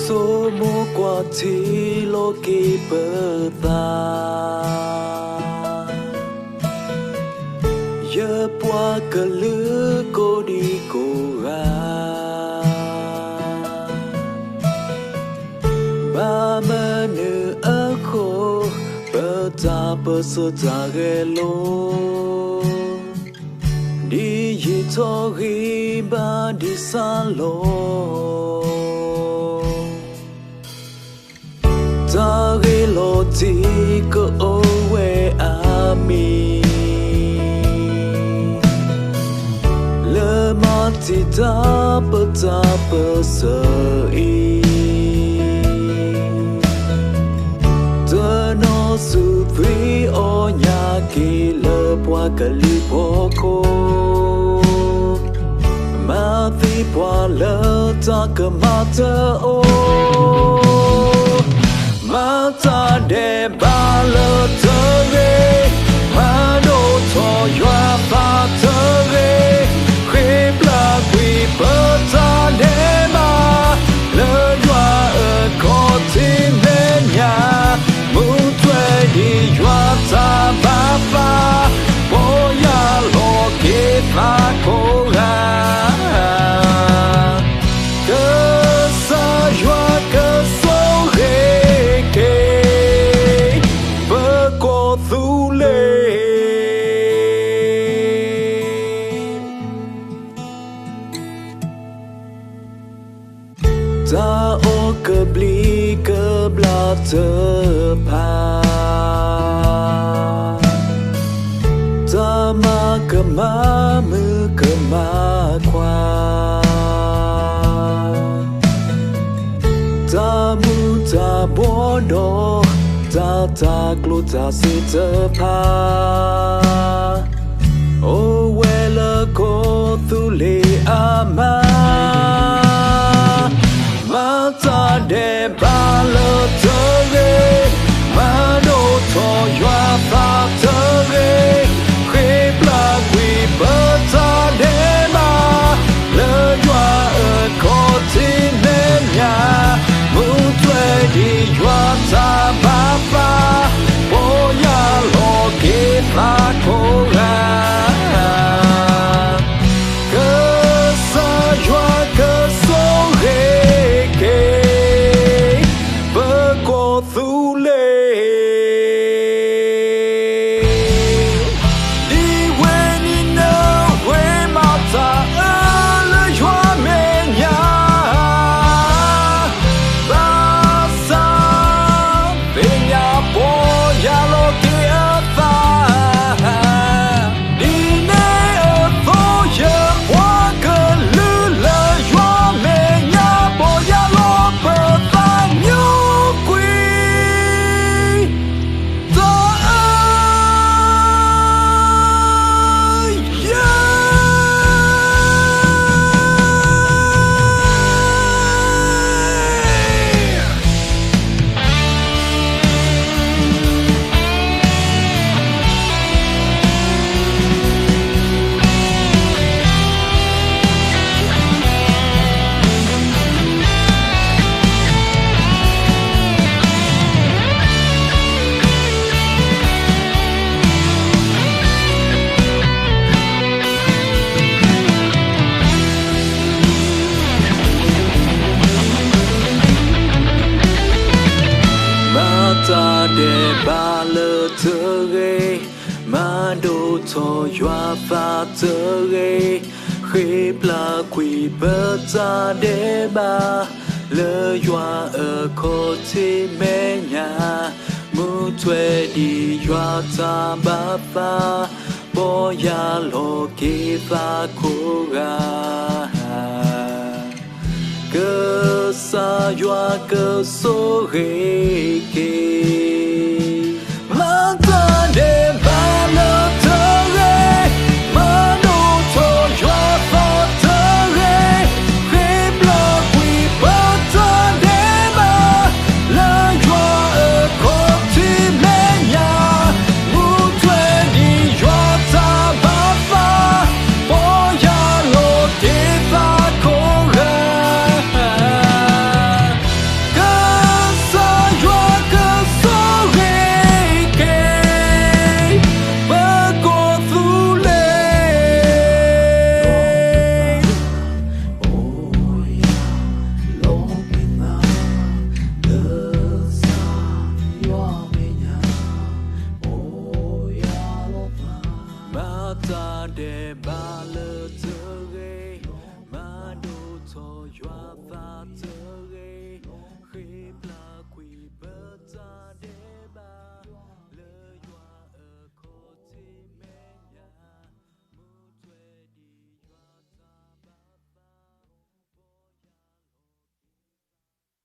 số mô qua thi lô kỳ bờ ta giờ qua cờ lứa cô đi cô ra ba mơ nữ ở khô bờ ta bờ sơ ta ghé lô đi gì cho ghi ba đi xa lô ta ghi lô tí cơ ô quê à mi lỡ mà tí ta bơ sơ y tớ nó su thủy ô nhà kỳ lỡ qua cờ li bố cô mà tí qua lỡ ta cơ mà tớ ô mà ta để ba lỡ thơ ghê mà đô thọ dọa và thơ ghê khép là quỷ bơ ta để ba lỡ dọa ở có thiên bên nhà muốn thuê đi dọa ta ba bố ya lo kết và cố gắng cơ sa dọa cơ số ghê ta ô cơ bli cơ bla tơ pa ta ma cơ ma mư cơ ma qua ta mu ta bố đô ta glu ta si tơ pa ô quê lơ cô tu lì a ma mà ta để ba lỡ thơ ghê mà đô thọ dọa và thơ ghê khép là quỷ bơ ta để ba lỡ dọa ở có thiên bên nhà muốn thuê đi dọa ta ba bố ya lo kết và cố gắng cơ sa dọa cơ số ghê thu lê đi quê đi nơ quê mà ta ở lời hoa mẹ nhà ta xa về nhà bố ya lo kia ta đi nê ở phố giờ qua cơn lư lời hoa mẹ nhà bố ya lo bờ ta nhú ta để ba lỡ thơ ghê mà đô thọ dọa và thơ ghê khép là quỷ bơ ta để ba lỡ dọa ở có thi mẹ nhà muốn thuê đi dọa ta ba bố ya lo kê và cố gắng cơ sa dọa cơ số ghê kê mà ta để ba lỡ thơ ghê mà đô thọ dọa và thơ ghê khép là quỷ bơ ta để ba lỡ dọa ở có thi mẹ nhà muốn thuê đi dọa ta ba bố ya lo kê và cố gắng ရွာသာ